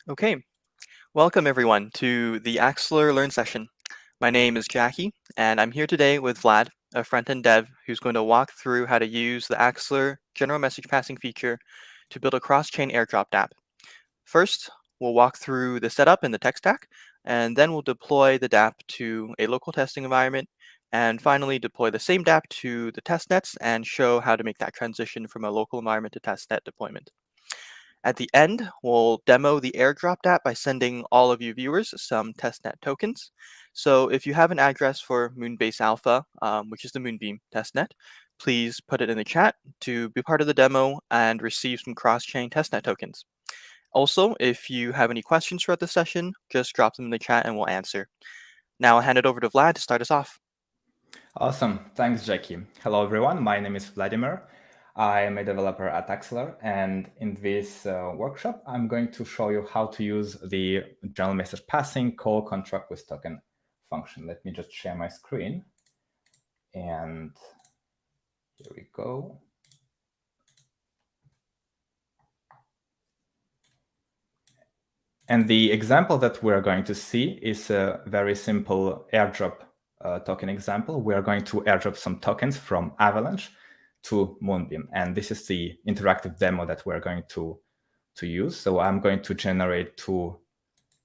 Okay, welcome everyone to the Axelar Learn session. My name is Jackie, and I'm here today with Vlad, a front-end dev who's going to walk through how to use the Axelar general message passing feature to build a cross-chain airdrop app. First, we'll walk through the setup and the tech stack, and then we'll deploy the dApp to a local testing environment, and finally deploy the same dApp to the testnets and show how to make that transition from a local environment to testnet deployment. At the end, we'll demo the airdrop app by sending all of you viewers some testnet tokens. So if you have an address for Moonbase Alpha, which is the Moonbeam testnet, please put it in the chat to be part of the demo and receive some cross-chain testnet tokens. Also, if you have any questions throughout the session, just drop them in the chat and we'll answer. Now I'll hand it over to Vlad to start us off. Awesome. Thanks, Jackie. Hello, everyone. My name is Vladimir. I am a developer at Axelar, and in this workshop, I'm going to show you how to use the general message passing callContractWithToken function. Let me just share my screen. And here we go. And the example that we're going to see is a very simple airdrop token example. We're going to airdrop some tokens from Avalanche to Moonbeam. And this is the interactive demo that we're going to use. So I'm going to generate two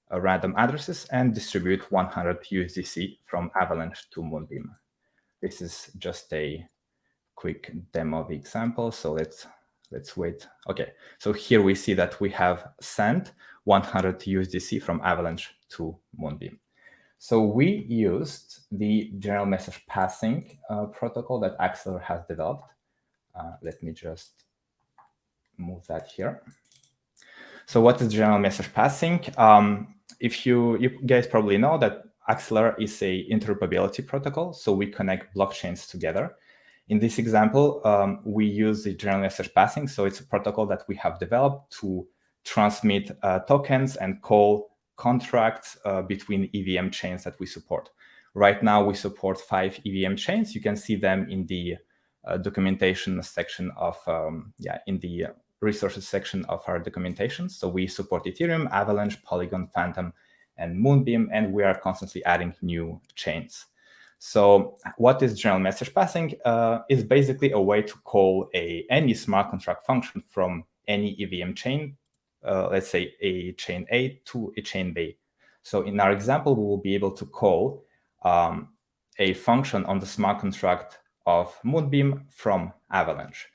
random addresses and distribute 100 USDC from Avalanche to Moonbeam. This is just a quick demo of the example. So let's wait. Okay, so here we see that we have sent 100 USDC from Avalanche to Moonbeam. So we used the general message passing protocol that Axelar has developed. Let me just move that here. So what is general message passing? If you guys probably know that Axelar is a interoperability protocol, so we connect blockchains together. In this example, we use the general message passing, so it's a protocol that we have developed to transmit tokens and call contracts between EVM chains that we support. Right now, we support 5 EVM chains. You can see them in the documentation section of, in the resources section of our documentation. So we support Ethereum, Avalanche, Polygon, Phantom, and Moonbeam, and we are constantly adding new chains. So what is general message passing? Is basically a way to call any smart contract function from any EVM chain, let's say a chain A to a chain B. So in our example, we will be able to call a function on the smart contract of Moonbeam from Avalanche.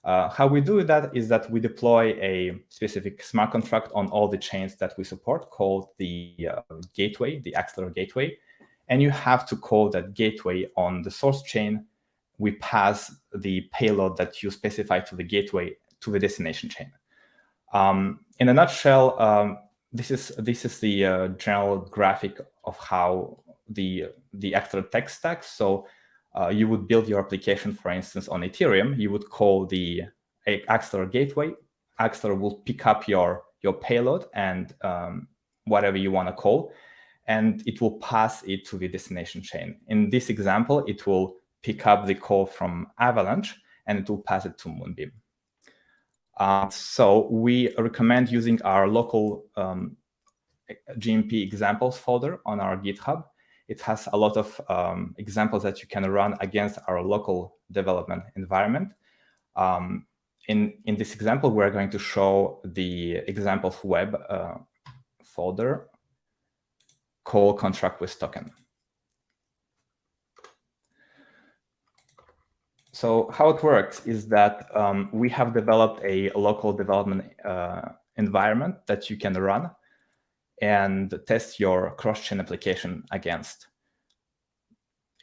How we do that is that we deploy a specific smart contract on all the chains that we support called the gateway, the Axelar gateway. And you have to call that gateway on the source chain. We pass the payload that you specify to the gateway to the destination chain. In a nutshell, this is the general graphic of how the Axelar tech stack. So you would build your application, for instance, on Ethereum. You would call the Axelar gateway. Axelar will pick up your payload and whatever you want to call, and it will pass it to the destination chain. In this example, it will pick up the call from Avalanche and it will pass it to Moonbeam. So we recommend using our local GMP examples folder on our GitHub. It has a lot of examples that you can run against our local development environment. In this example, we're going to show the examples web folder callContractWithToken. So how it works is that we have developed a local development environment that you can run and test your cross-chain application against.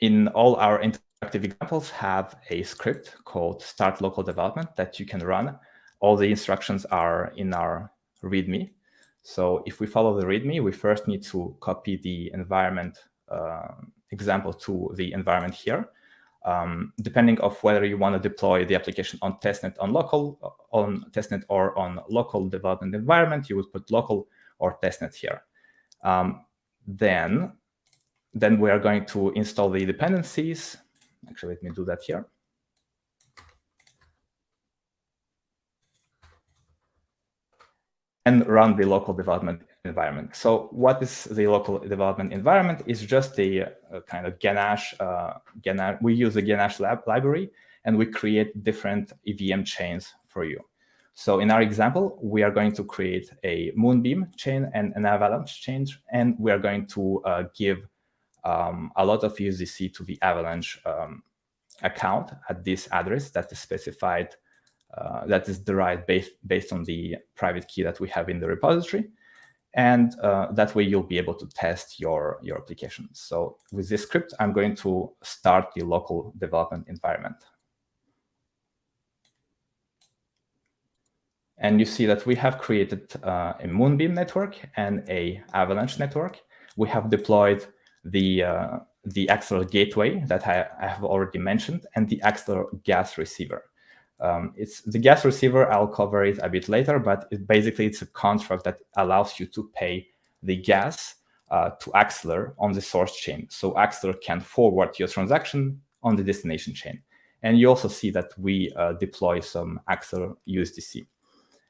In all our interactive examples have a script called Start Local Development that you can run. All the instructions are in our README. So if we follow the README, we first need to copy the environment example to the environment here. Depending on whether you want to deploy the application on testnet on testnet or on local development environment, you would put local or testnet here. Then we are going to install the dependencies. Actually, let me do that here. and run the local development environment. So what is the local development environment? It's just a kind of Ganache. We use the Ganache library, and we create different EVM chains for you. So in our example, we are going to create a Moonbeam chain and an Avalanche chain, and we are going to give a lot of USDC to the Avalanche account at this address that is specified, that is derived based on the private key that we have in the repository. And that way you'll be able to test your application. So with this script, I'm going to start the local development environment. And you see that we have created a Moonbeam network and a Avalanche network. We have deployed the Axelar gateway that I have already mentioned, and the Axelar gas receiver. It's the gas receiver. I'll cover it a bit later, but basically it's a contract that allows you to pay the gas to Axelar on the source chain. So Axelar can forward your transaction on the destination chain. And you also see that we deploy some Axelar USDC.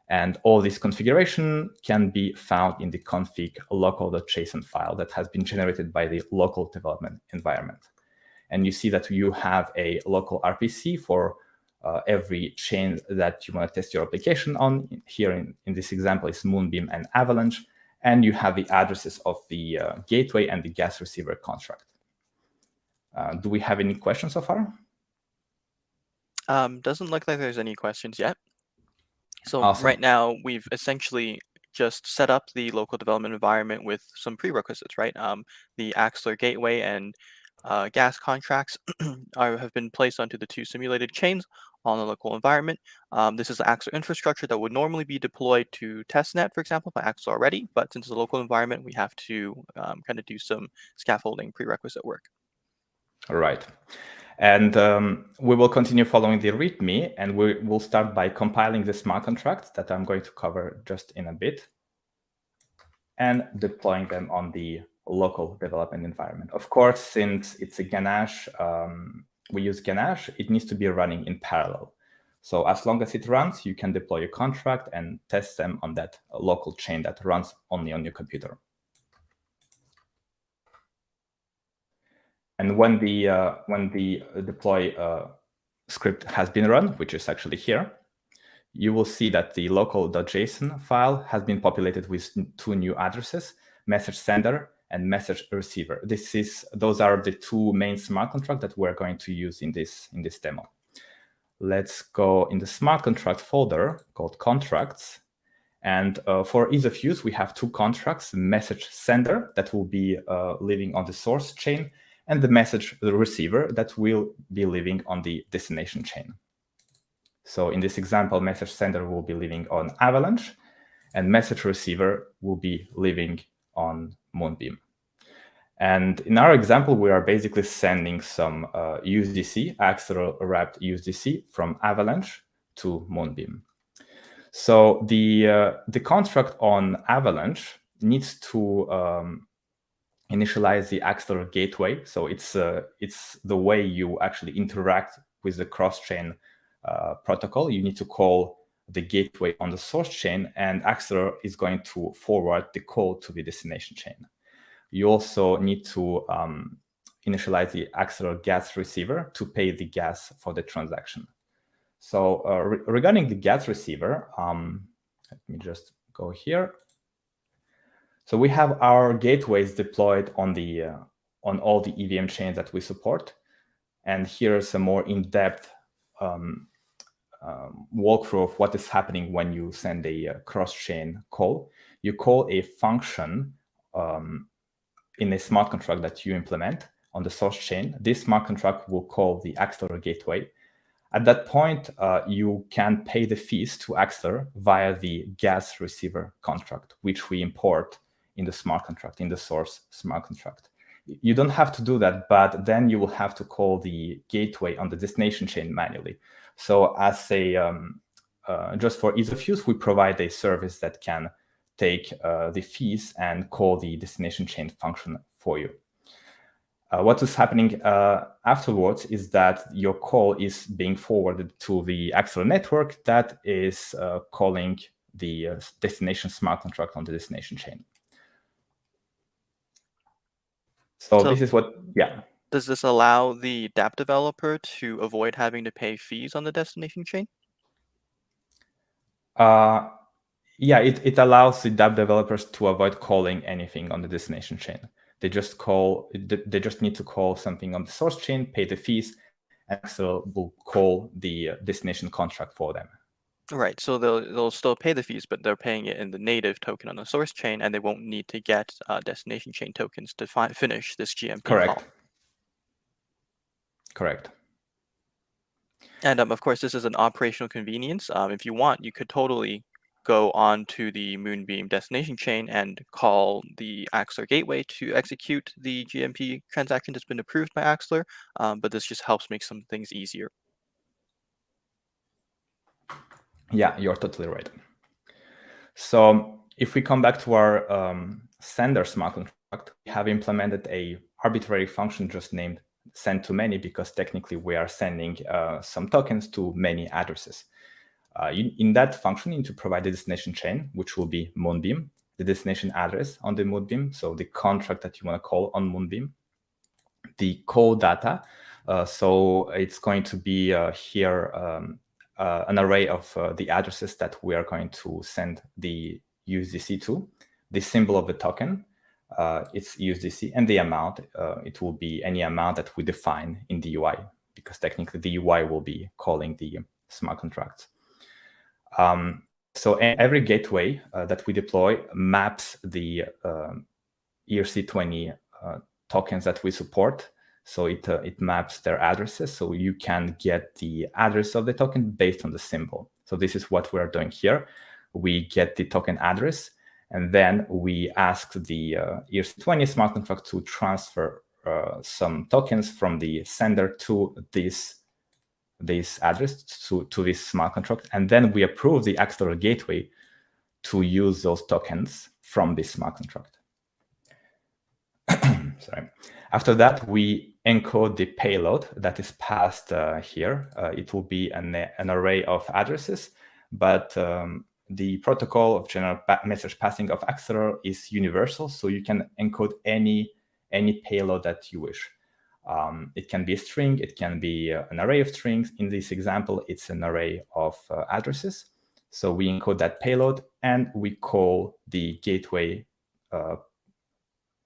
And all this configuration can be found in the config local.json file that has been generated by the local development environment. And you see that you have a local RPC for every chain that you want to test your application on. Here in this example is Moonbeam and Avalanche. And you have the addresses of the gateway and the gas receiver contract. Do we have any questions so far? Doesn't look like there's any questions yet. So Awesome. right now, we've essentially just set up the local development environment with some prerequisites, right? The Axelar gateway and gas contracts have been placed onto the two simulated chains on the local environment. This is the Axelar infrastructure that would normally be deployed to Testnet, for example, by Axelar already. But since it's a local environment, we have to kind of do some scaffolding prerequisite work. All right. And we will continue following the README, and we will start by compiling the smart contracts that I'm going to cover just in a bit, and deploying them on the local development environment. Of course, since it's a Ganache, we use Ganache, it needs to be running in parallel. So as long as it runs, you can deploy your contract and test them on that local chain that runs only on your computer. And when the deploy script has been run, which is actually here, you will see that the local.json file has been populated with two new addresses, message sender and message receiver. Those are the two main smart contracts that we're going to use in this demo. Let's go in the smart contract folder called contracts. And for ease of use, we have two contracts, message sender that will be living on the source chain, and the receiver that will be living on the destination chain. So in this example, message sender will be living on Avalanche, and message receiver will be living on Moonbeam. And in our example, we are basically sending some USDC, Axelar wrapped USDC from Avalanche to Moonbeam. So the contract on Avalanche needs to initialize the Axelar gateway. So it's the way you actually interact with the cross-chain protocol. You need to call the gateway on the source chain, and Axelar is going to forward the call to the destination chain. You also need to initialize the Axelar gas receiver to pay the gas for the transaction. So regarding the gas receiver, let me just go here. So we have our gateways deployed on all the EVM chains that we support. And here's a more in-depth walkthrough of what is happening when you send a cross-chain call. You call a function in a smart contract that you implement on the source chain. This smart contract will call the Axelar gateway. At that point, you can pay the fees to Axelar via the gas receiver contract, which we import in the smart contract, in the source smart contract. You don't have to do that, but then you will have to call the gateway on the destination chain manually. So as just for ease of use, we provide a service that can take the fees and call the destination chain function for you. What is happening afterwards is that your call is being forwarded to the Axelar network that is calling the destination smart contract on the destination chain. So this is what, yeah. Does this allow the dApp developer to avoid having to pay fees on the destination chain? Yeah, it allows the dApp developers to avoid calling anything on the destination chain. They just need to call something on the source chain, pay the fees, and Axelar will call the destination contract for them. Right, so they'll still pay the fees, but they're paying it in the native token on the source chain, and they won't need to get destination chain tokens to finish this GMP call. Correct. And of course, this is an operational convenience. If you want, you could totally go on to the Moonbeam destination chain and call the Axelar gateway to execute the GMP transaction that's been approved by Axelar, but this just helps make some things easier. Yeah, you're totally right. So if we come back to our sender smart contract, we have implemented a arbitrary function just named send to many, because technically we are sending some tokens to many addresses. In that function, you need to provide the destination chain, which will be Moonbeam, the destination address on the Moonbeam, so the contract that you want to call on Moonbeam, the call data. So it's going to be here an array of the addresses that we are going to send the USDC to, the symbol of the token, it's USDC, and the amount. It will be any amount that we define in the UI, because technically the UI will be calling the smart contracts. So every gateway that we deploy maps the ERC20 tokens that we support. So it maps their addresses, so you can get the address of the token based on the symbol. So this is what we're doing here. We get the token address, and then we ask the ERC20 smart contract to transfer some tokens from the sender to this address, to this smart contract, and then we approve the Axelar gateway to use those tokens from this smart contract. Sorry. After that, we encode the payload that is passed here. It will be an array of addresses, but the protocol of general message passing of Axelar is universal, so you can encode any payload that you wish. It can be a string, it can be an array of strings. In this example, it's an array of addresses. So we encode that payload, and we call the gateway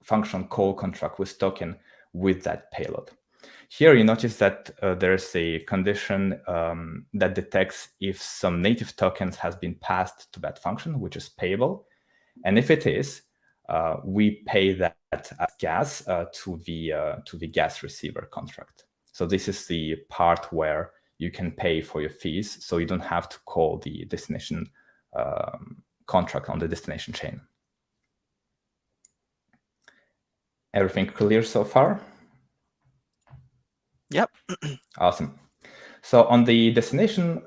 function callContractWithToken with that payload. Here you notice that there's a condition that detects if some native tokens has been passed to that function, which is payable. And if it is, we pay that as gas to the gas receiver contract. So this is the part where you can pay for your fees, so you don't have to call the destination contract on the destination chain. Everything clear so far? Yep. Awesome. So on the destination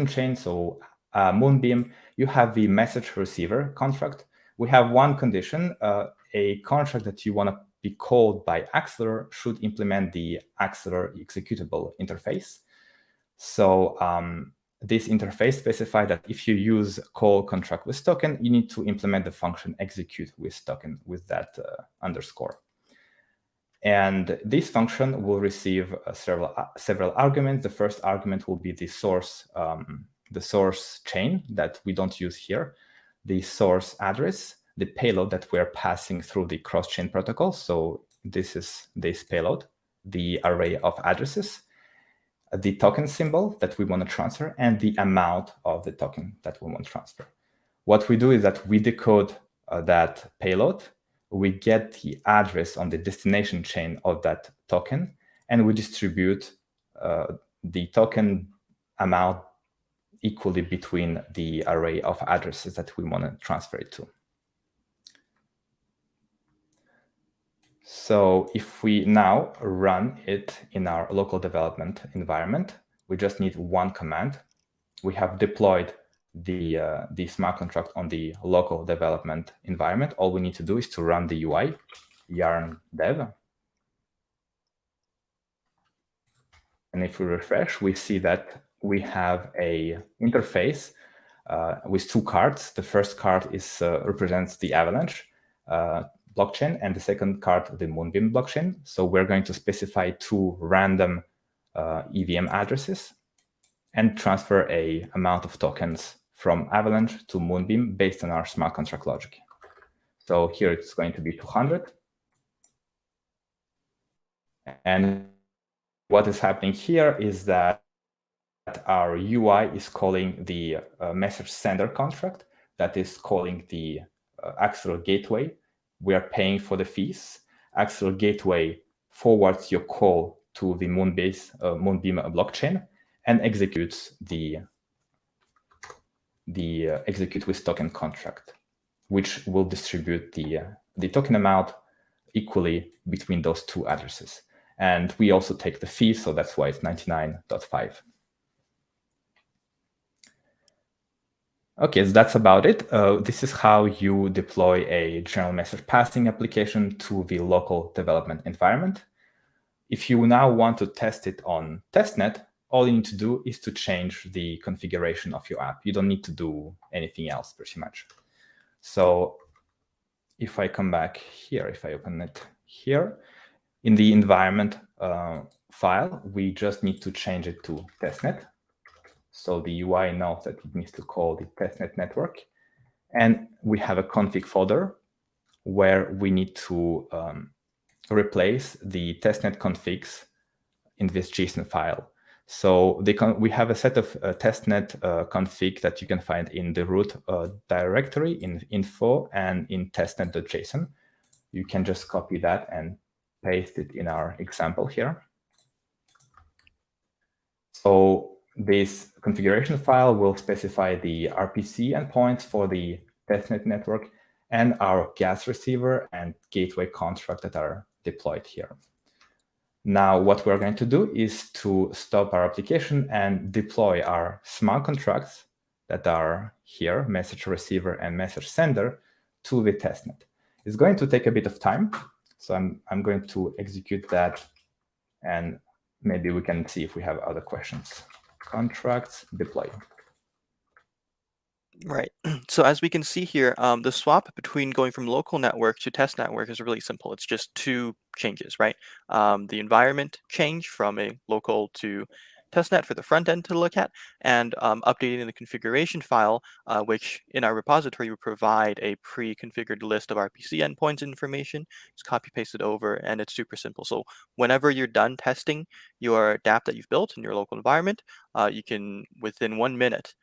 chain, so Moonbeam, you have the message receiver contract. We have one condition: a contract that you want to be called by Axelar should implement the Axelar executable interface. So this interface specifies that if you use callContractWithToken, you need to implement the function executeWithToken with that underscore. And this function will receive several arguments. The first argument will be the source chain that we don't use here, the source address, the payload that we're passing through the cross-chain protocol. So this is this payload, the array of addresses, the token symbol that we want to transfer, and the amount of the token that we want to transfer. What we do is that we decode that payload, we get the address on the destination chain of that token, and we distribute the token amount equally between the array of addresses that we want to transfer it to. So if we now run it in our local development environment, we just need one command. We have deployed the smart contract on the local development environment. All we need to do is to run the UI, yarn dev. And if we refresh, we see that we have a interface with two cards. The first card represents the Avalanche blockchain, and the second card the Moonbeam blockchain. So we're going to specify two random EVM addresses and transfer a amount of tokens from Avalanche to Moonbeam based on our smart contract logic. So here it's going to be 200. And what is happening here is that our UI is calling the message sender contract that is calling the Axelar gateway. We are paying for the fees. Axelar gateway forwards your call to the Moonbeam blockchain and executes the execute with token contract, which will distribute the token amount equally between those two addresses. And we also take the fee, so that's why it's 99.5. Okay, so that's about it. This is how you deploy a general message passing application to the local development environment. If you now want to test it on Testnet, all you need to do is to change the configuration of your app. You don't need to do anything else, pretty much. So if I come back here, if I open it here, in the environment file, we just need to change it to Testnet. So the UI knows that it needs to call the Testnet network. And we have a config folder where we need to replace the Testnet configs in this JSON file. So we have a set of Testnet config that you can find in the root directory in info and in testnet.json. You can just copy that and paste it in our example here. So this configuration file will specify the RPC endpoints for the Testnet network and our gas receiver and gateway contract that are deployed here. Now, what we're going to do is to stop our application and deploy our smart contracts that are here, message receiver and message sender, to the testnet. It's going to take a bit of time, so I'm going to execute that, and maybe we can see if we have other questions. Contracts, deploy. Right. So as we can see here, the swap between going from local network to test network is really simple. It's just two changes, right? The environment change from a local to testnet for the front end to look at, and updating the configuration file, which in our repository we provide a pre-configured list of RPC endpoints information. Just copy paste it over, and it's super simple. So whenever you're done testing your dApp that you've built in your local environment, you can, within 1 minute,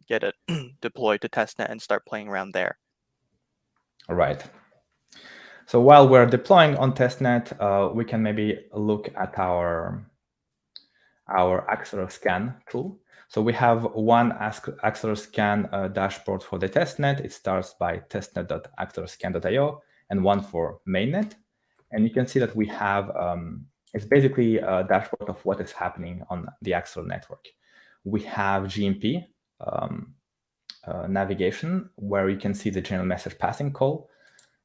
get it deployed to testnet and start playing around there. All right. So while we're deploying on testnet, we can maybe look at our Axelarscan tool. So we have one Axelarscan dashboard for the testnet. It starts by testnet.axelarscan.io and one for mainnet. And you can see that we have, it's basically a dashboard of what is happening on the Axelar network. We have GMP navigation, where you can see the general message passing call.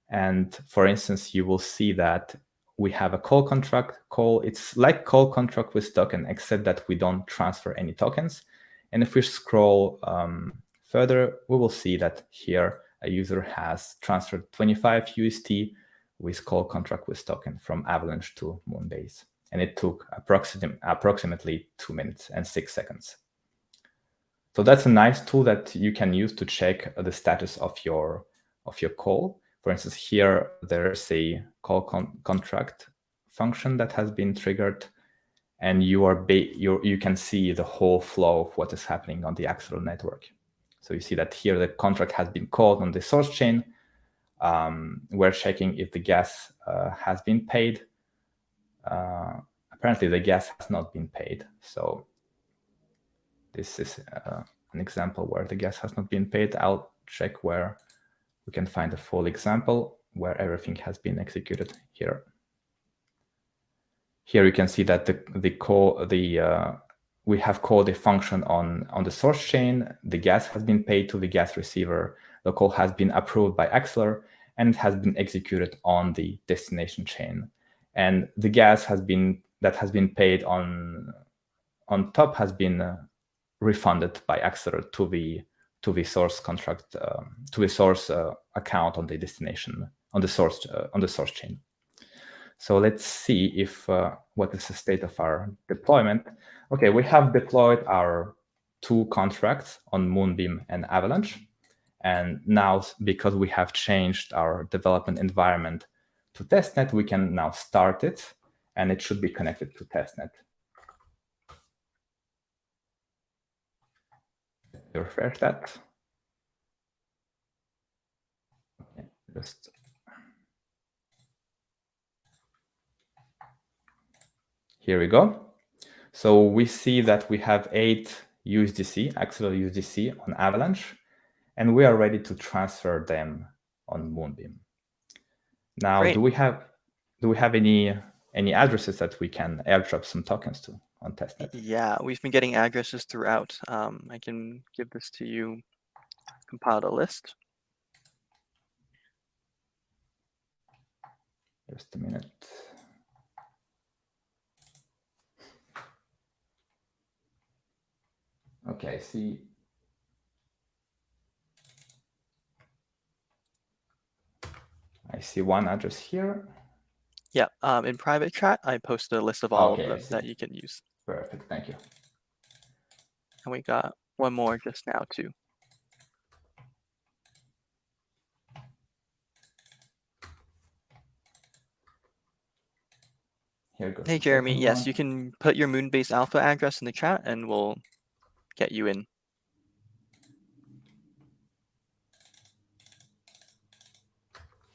And for instance, you will see that we have a call contract call. It's like callContractWithToken, except that we don't transfer any tokens. And if we scroll further, we will see that here a user has transferred 25 UST with callContractWithToken from Avalanche to Moonbase. And it took approximately 2 minutes and 6 seconds. So that's a nice tool that you can use to check the status of your call. For instance, here there's a call contract function that has been triggered, and you can see the whole flow of what is happening on the Axelar network. So you see that here the contract has been called on the source chain. We're checking if the gas has been paid. Apparently the gas has not been paid. So this is an example where the gas has not been paid. I'll check where we can find a full example where everything has been executed here. Here you can see that we have called a function on the source chain. The gas has been paid to the gas receiver. The call has been approved by Axelar, and it has been executed on the destination chain. And the gas that has been paid on top has been refunded by Axelar to to the source contract to the source account on the destination on the source chain. So let's see if what is the state of our deployment. Okay, we have deployed our 2 contracts on Moonbeam and Avalanche. And now, because we have changed our development environment to Testnet, we can now start it, and it should be connected to Testnet. Refresh that. Okay, just here we go. So we see that we have 8 USDC, Axelar USDC on Avalanche, and we are ready to transfer them on Moonbeam. Now, Great. do we have any addresses that we can airdrop some tokens to on Testnet? Yeah, we've been getting addresses throughout. I can give this to you, compiled a list. Just a minute. Okay, I see one address here. Yeah, in private chat, I posted a list of all of them that you can use. Perfect, thank you. And we got one more just now too. Here goes. Hey Jeremy, yes, you can put your Moonbase Alpha address in the chat and we'll get you in.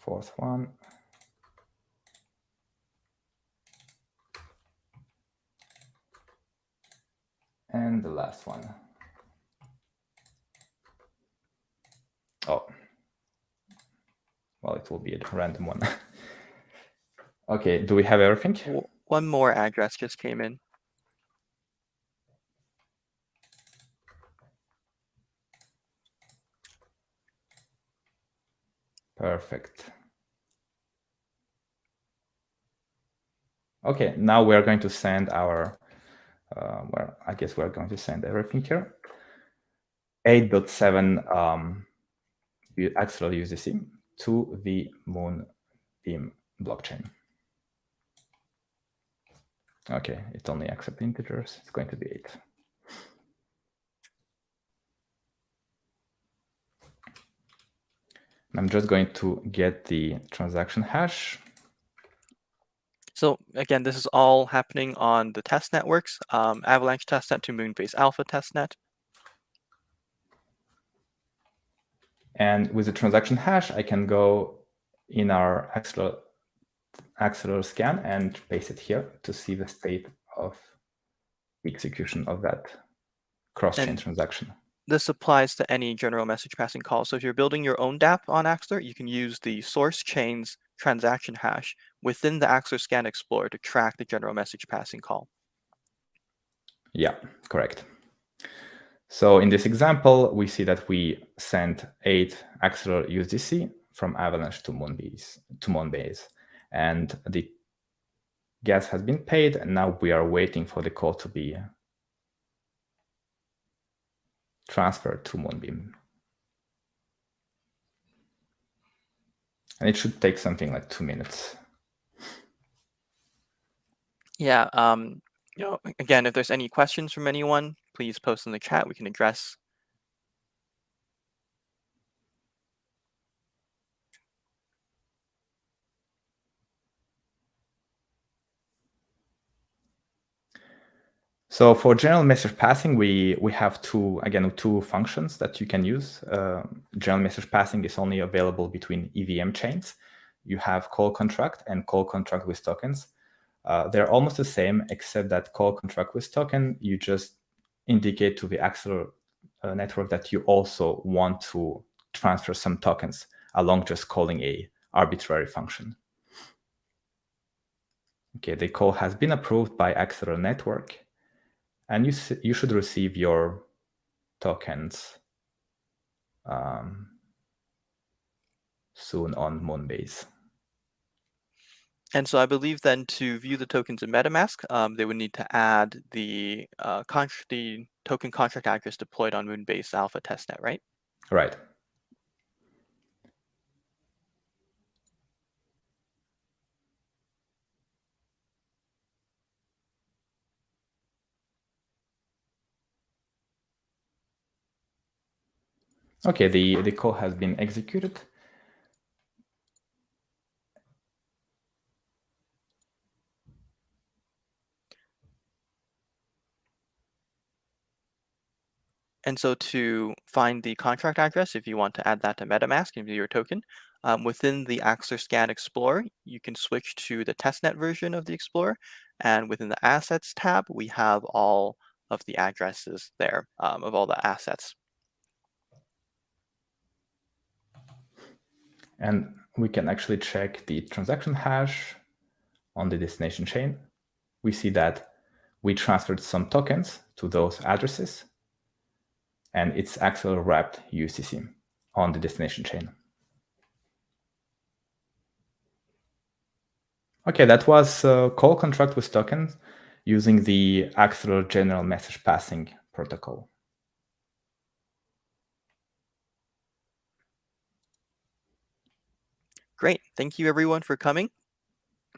Fourth one. And the last one. Oh, well, it will be a random one. Okay, do we have everything? One more address just came in. Perfect. Okay, now we're going to send our, well, I guess we're going to send everything here. 8.7 Axelar USDC to the Moonbeam blockchain. Okay, it only accepts integers. It's going to be 8. I'm just going to get the transaction hash. So again, this is all happening on the test networks, Avalanche testnet to Moonbase Alpha testnet. And with the transaction hash, I can go in our Axelarscan and paste it here to see the state of the execution of that cross-chain transaction. This applies to any general message passing call. So if you're building your own DApp on Axelar, you can use the source chain's transaction hash within the Axelarscan Explorer to track the general message passing call. Yeah, correct. So in this example, we see that we sent 8 Axelar USDC from Avalanche to Moonbase, and the gas has been paid, and now we are waiting for the call to be transferred to Moonbeam. And it should take something like 2 minutes. Yeah, you know, again, if there's any questions from anyone, please post in the chat. We can address. So for general message passing, we have two functions that you can use. General message passing is only available between EVM chains. You have call contract and call contract with tokens. They're almost the same, except that call contract with token, you just indicate to the Axelar network that you also want to transfer some tokens along just calling a arbitrary function. Okay, the call has been approved by Axelar network, and you should receive your tokens soon on Moonbase. And so I believe then to view the tokens in MetaMask, they would need to add the token contract address deployed on Moonbase Alpha testnet, right? Right. Okay, the call has been executed. And so to find the contract address, if you want to add that to MetaMask and view your token, within the Axelarscan Explorer, you can switch to the Testnet version of the Explorer. And within the Assets tab, we have all of the addresses there of all the assets. And we can actually check the transaction hash on the destination chain. We see that we transferred some tokens to those addresses, and it's Axelar wrapped USDC on the destination chain. Okay, that was call contract with tokens using the Axelar general message passing protocol. Great. Thank you everyone for coming.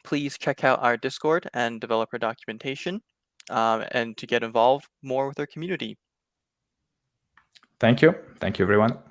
Please check out our Discord and developer documentation and to get involved more with our community. Thank you. Thank you, everyone.